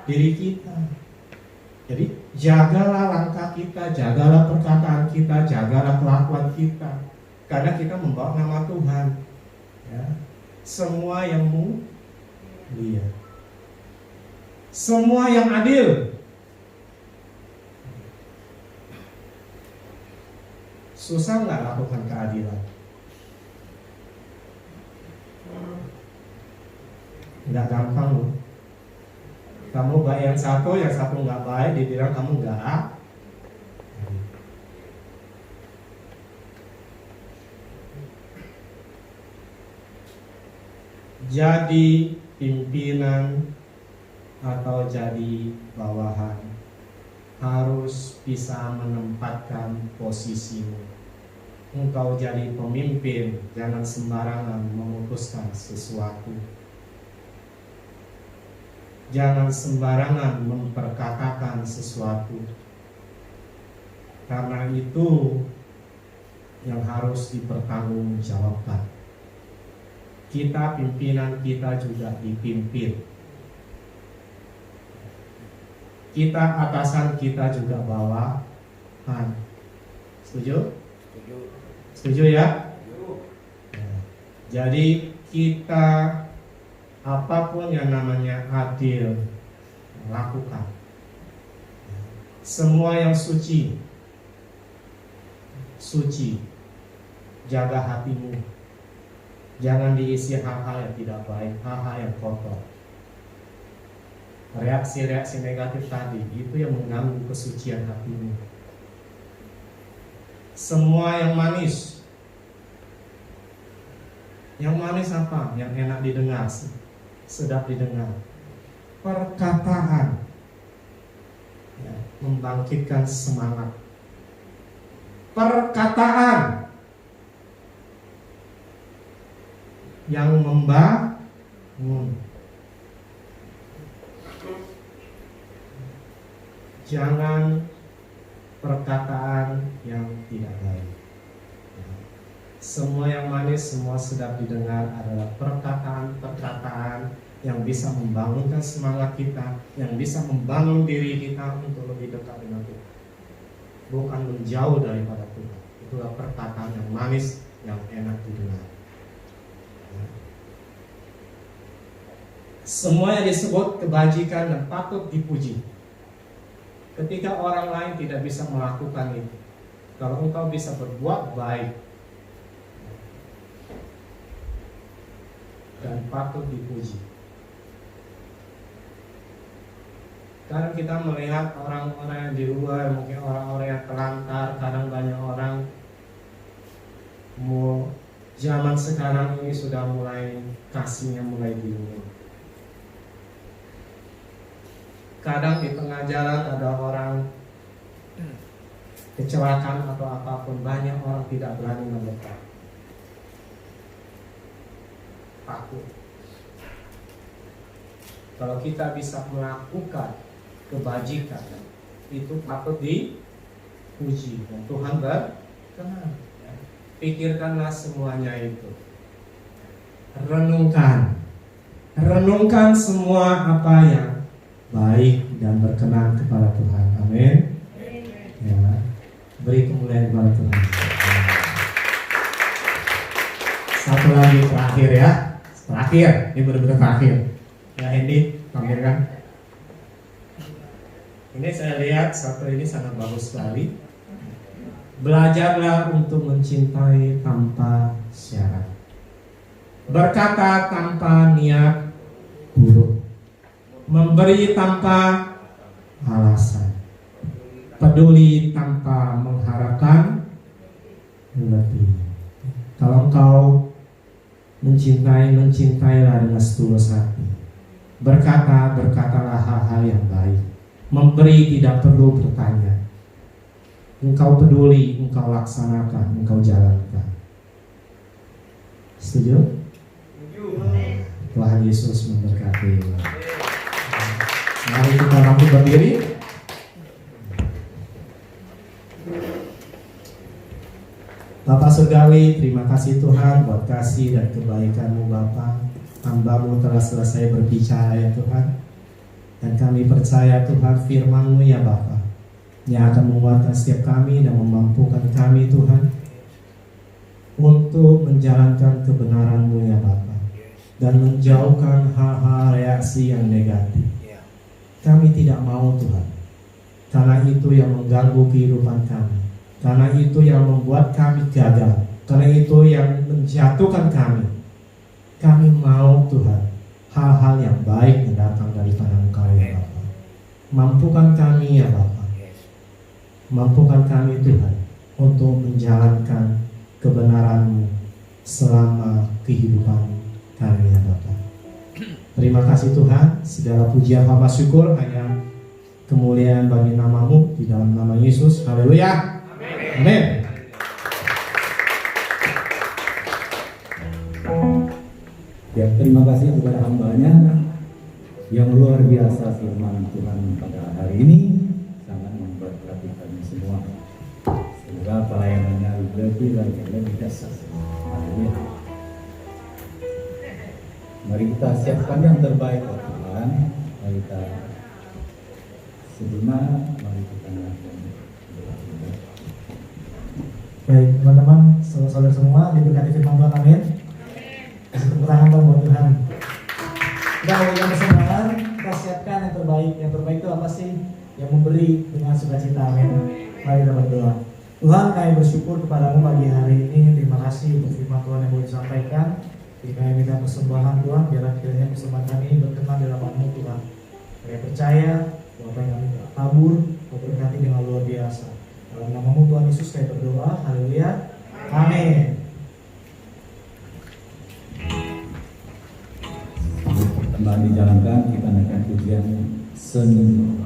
diri kita. Jadi jagalah langkah kita, jagalah kita, jagalah kelakuan kita, karena kita membawa nama Tuhan. Ya. Semua yang mulia, semua yang adil. Susah nggak lakukan keadilan? Nggak gampang loh. Kamu baik yang satu nggak baik, dibilang kamu nggak. Jadi pimpinan atau jadi bawahan harus bisa menempatkan posisimu. Engkau jadi pemimpin, jangan sembarangan memutuskan sesuatu. Jangan sembarangan memperkatakan sesuatu. Karena itu yang harus dipertanggungjawabkan. Kita pimpinan, kita juga dipimpin. Kita atasan, kita juga bawahan. Setuju? Setuju ya? Jadi kita apapun yang namanya adil lakukan. Semua yang suci, jaga hatimu. Jangan diisi hal-hal yang tidak baik, hal-hal yang kotor. Reaksi-reaksi negatif tadi itu yang mengganggu kesucian hatimu. Semua yang manis. Yang manis apa? Yang enak didengar, sedap didengar. Perkataan ya, membangkitkan semangat. Perkataan yang membangun. Jangan perkataan yang tidak baik. Semua yang manis, semua sedap didengar adalah perkataan-perkataan yang bisa membangunkan semangat kita, yang bisa membangun diri kita untuk lebih dekat dengan Tuhan, bukan menjauh daripada Tuhan. Itulah perkataan yang manis, yang enak didengar. Semua yang disebut kebajikan dan patut dipuji. Ketika orang lain tidak bisa melakukan itu, kalau engkau bisa berbuat baik dan patut dipuji. Kadang kita melihat orang-orang yang di luar, mungkin orang-orang yang terlantar, kadang banyak orang zaman sekarang ini sudah mulai kasihnya mulai bingung. Kadang di tengah jalan ada orang kecelakaan atau apapun, banyak orang tidak berani mendekat. Takut. Kalau kita bisa melakukan kebajikan, itu patut dipuji dan Tuhan berkenan. Pikirkanlah semuanya itu. Renungkan semua apa yang baik dan berkenan kepada Tuhan. Amin. Ya, beri kemuliaan kepada Tuhan. Satu lagi terakhir ya. Terakhir, ini benar-benar terakhir. Ya Hendy, tampilkan. Ini saya lihat satu ini sangat bagus sekali. Belajarlah untuk mencintai tanpa syarat. Berkata tanpa niat buruk. Memberi tanpa alasan. Peduli tanpa mengharapkan lebih. Kalau engkau mencintailah dengan setulus hati. Berkatalah hal-hal yang baik. Memberi tidak perlu bertanya. Engkau peduli, engkau laksanakan, engkau jalankan. Setuju? Tuhan Yesus memberkati. Mari kita bangkit berdiri. Bapak Surgawi, terima kasih Tuhan buat kasih dan kebaikan-Mu Bapa. Hamba-Mu telah selesai berbicara ya Tuhan. Dan kami percaya Tuhan firman-Mu ya Bapa yang akan menguatkan setiap kami dan memampukan kami Tuhan untuk menjalankan kebenaran-Mu ya Bapa, dan menjauhkan hal-hal reaksi yang negatif. Kami tidak mau Tuhan, karena itu yang mengganggu kehidupan kami, karena itu yang membuat kami gagal, karena itu yang menjatuhkan kami. Kami mau Tuhan hal-hal yang baik yang datang daripada Engkau ya Bapa. Mampukan kami ya Bapa, mampukan kami Tuhan untuk menjalankan kebenaran-Mu selama kehidupan kami ya Bapa. Terima kasih Tuhan, segala pujian hamba syukur hanya kemuliaan bagi nama-Mu di dalam nama Yesus. Haleluya. Amin. Ya, terima kasih kepada hambanya yang luar biasa firman Tuhan pada hari ini sangat memberkati kami semua. Semoga pelayanannya lebih dahsyat. Haleluya. Mari kita siapkan yang terbaik buat Tuhan. Mari kita sejenak, mari kita melakukan. Baik teman-teman, saudara-saudara semua diberkati firman Tuhan, amin. Kasih tepuk tangan dong buat Tuhan. Kita yang bersabar, kita siapkan yang terbaik. Yang terbaik itu apa sih? Yang memberi dengan sukacita, amin. Mari kita berdoa. Tuhan, kami bersyukur kepadamu pagi hari ini. Terima kasih untuk firman Tuhan yang boleh disampaikan. Kami minta persembahan Tuhan, biarlah kiranya persembahan kami ini berkenan di hadapan-Mu Tuhan. Kami percaya bahwa apa yang kami tabur, Kau berkati dengan luar biasa. Dalam nama-Mu Tuhan Yesus kami berdoa. Haleluya. Amin. Kembali dijalankan, kita naikkan pujian seni.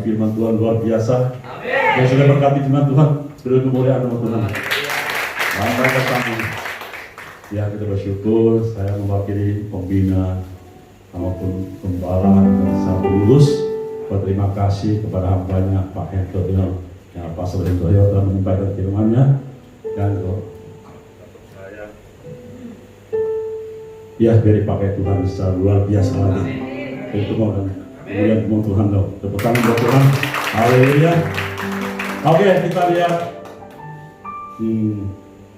firman Tuhan luar biasa. Yang sudah berkati firman Tuhan, beri kemuliaan nama Tuhan. Sampai ketemu. Ya, kita bersyukur saya mewakili pembina maupun pembala dan sang pengurus. Berterima kasih kepada hambanya Pak Hendro yang Pastor Hendro telah menyampaikan firman-Nya, dan saya ya dipakai Tuhan secara luar biasa lagi. Itu mau dan kemudian mau Tuhan loh. Tepuk tangan buat Tuhan. Haleluya. Oke, kita lihat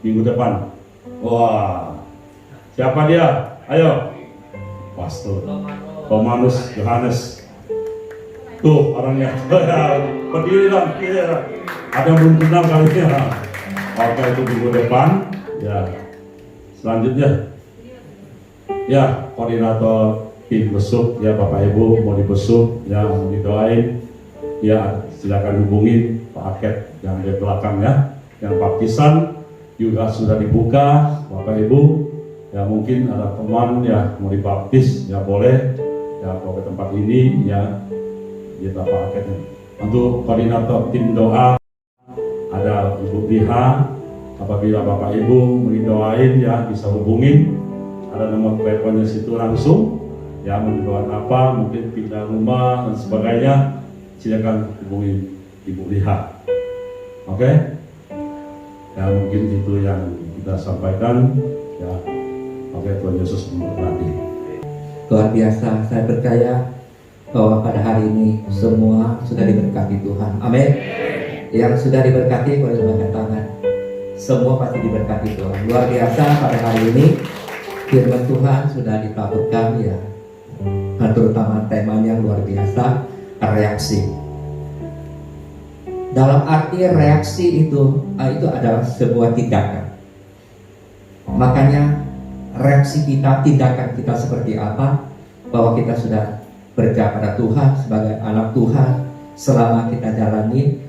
minggu depan. Wah, siapa dia? Ayo, Pastor Romanus Yohanes. Tuh orangnya. Berdiri dong. Ada yang belum kenal kali ini. Oke, itu minggu depan. Ya, selanjutnya Ya, koordinator tim besuk ya Bapak Ibu mau dibesuk ya mau didoain ya silakan hubungi Pak Aket yang di belakang ya. Yang baptisan juga sudah dibuka Bapak Ibu ya, mungkin ada teman ya mau dibaptis ya boleh ya kalau ke tempat ini ya kita Pak Aket. Untuk koordinator tim doa ada Ibu Biha, apabila Bapak Ibu mau didoain ya bisa hubungin, ada nomor teleponnya situ langsung ya, mau didoain apa mungkin pindah rumah dan sebagainya, silakan hubungi Ibu Biha. Oke? Ya mungkin itu yang kita sampaikan ya. Oke, Tuhan Yesus memberkati. Luar biasa, saya percaya bahwa pada hari ini semua sudah diberkati Tuhan. Amin. Yang sudah diberkati boleh angkat tangan. Semua pasti diberkati Tuhan. Luar biasa pada hari ini firman Tuhan sudah ditaburkan ya. Nah, terutama temanya luar biasa, reaksi. Dalam arti reaksi itu adalah sebuah tindakan. Makanya reaksi kita, tindakan kita seperti apa, bahwa kita sudah percaya pada Tuhan sebagai anak Tuhan selama kita jalani,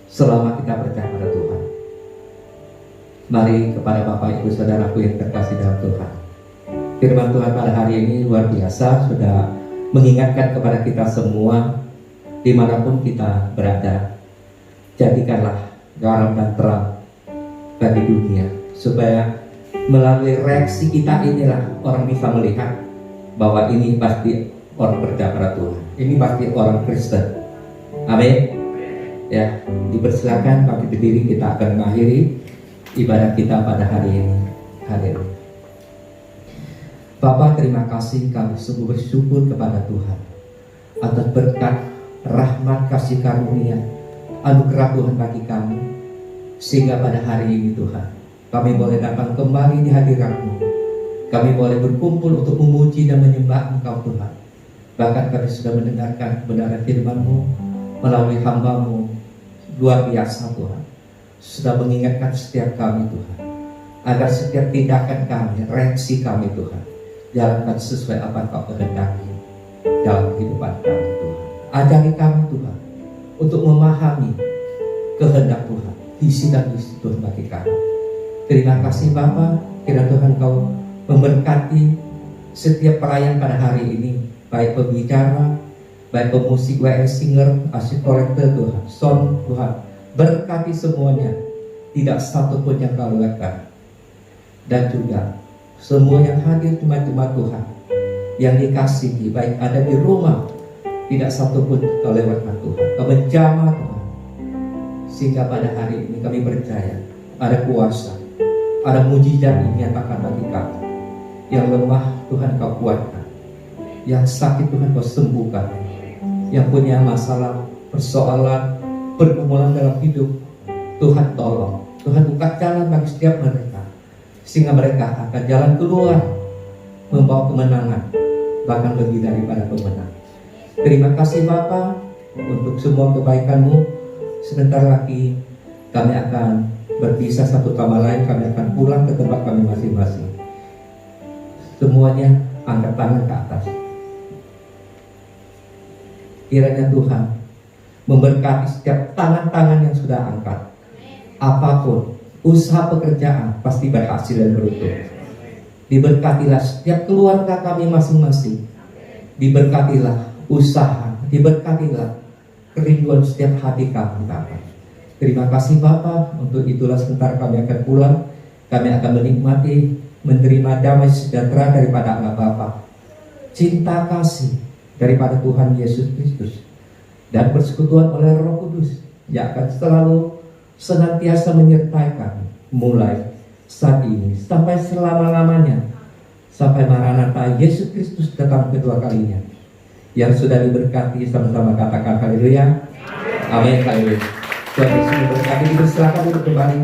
selama kita percaya pada Tuhan. Mari kepada Bapak Ibu Saudaraku yang terkasih dalam Tuhan, firman Tuhan pada hari ini luar biasa sudah mengingatkan kepada kita semua dimanapun kita berada. Jadikanlah garam dan terang bagi dunia, supaya melalui reaksi kita inilah orang bisa melihat bahwa ini pasti orang percaya pada Tuhan, ini pasti orang Kristen. Amin. Ya, dipersilakan bagi berdiri, kita akan mengakhiri ibadah kita pada hari ini. Hadir. Bapak, terima kasih, kami sungguh bersyukur kepada Tuhan atas berkat, rahmat, kasih karunia, anugerah Tuhan bagi kami, sehingga pada hari ini Tuhan kami boleh datang kembali di hadirat-Mu. Kami boleh berkumpul untuk memuji dan menyembah Engkau Tuhan. Bahkan kami sudah mendengarkan kebenaran firman-Mu melalui hamba-Mu. Luar biasa Tuhan, sudah mengingatkan setiap kami Tuhan, agar setiap tindakan kami, reaksi kami Tuhan, jalankan sesuai apa yang Kau kehendaki dalam kehidupan kami Tuhan. Ajari kami Tuhan untuk memahami kehendak Tuhan, visi dan misi Tuhan bagi kami. Terima kasih Bapa, kiranya Tuhan Kau memberkati setiap pelayan pada hari ini, baik pembicara, baik pemusik, WS singer, asik kolektor Tuhan, sound Tuhan, berkati semuanya, tidak satu pun yang Kau lewatkan. Dan juga semua yang hadir jemaat-jemaat Tuhan yang dikasihi, baik ada di rumah, tidak satu pun Kau lewatkan Tuhan, Kau menjamah Tuhan, sehingga pada hari ini kami percaya ada kuasa, ada mujizat yang dinyatakan bagi kami. Yang lemah Tuhan Kau kuatkan, yang sakit Tuhan Kau sembuhkan, yang punya masalah, persoalan, pergumulan dalam hidup, Tuhan tolong, Tuhan buka jalan bagi setiap mereka, sehingga mereka akan jalan keluar membawa kemenangan, bahkan lebih daripada pemenang. Terima kasih Bapa untuk semua kebaikan-Mu. Sebentar lagi kami akan berpisah satu sama lain, kami akan pulang ke tempat kami masing-masing. Semuanya angkat tangan ke atas. Kiranya Tuhan memberkati setiap tangan-tangan yang sudah angkat. Apapun usaha pekerjaan pasti berhasil dan beruntung. Diberkatilah setiap keluarga kami masing-masing. Diberkatilah usaha, diberkatilah kerinduan setiap hati kami Bapak. Terima kasih Bapak, untuk itulah sebentar kami akan pulang. Kami akan menikmati, menerima damai sejahtera daripada Allah Bapa, cinta kasih daripada Tuhan Yesus Kristus, dan persekutuan oleh Roh Kudus yang akan selalu senantiasa menyertai kami, mulai saat ini sampai selama-lamanya, sampai Maranatha Yesus Kristus datang kedua kalinya. Yang sudah diberkati sama-sama katakan haleluya. Amin. Haleluya. Tuhan Yesus memberkati. Dipersilakan untuk kembali.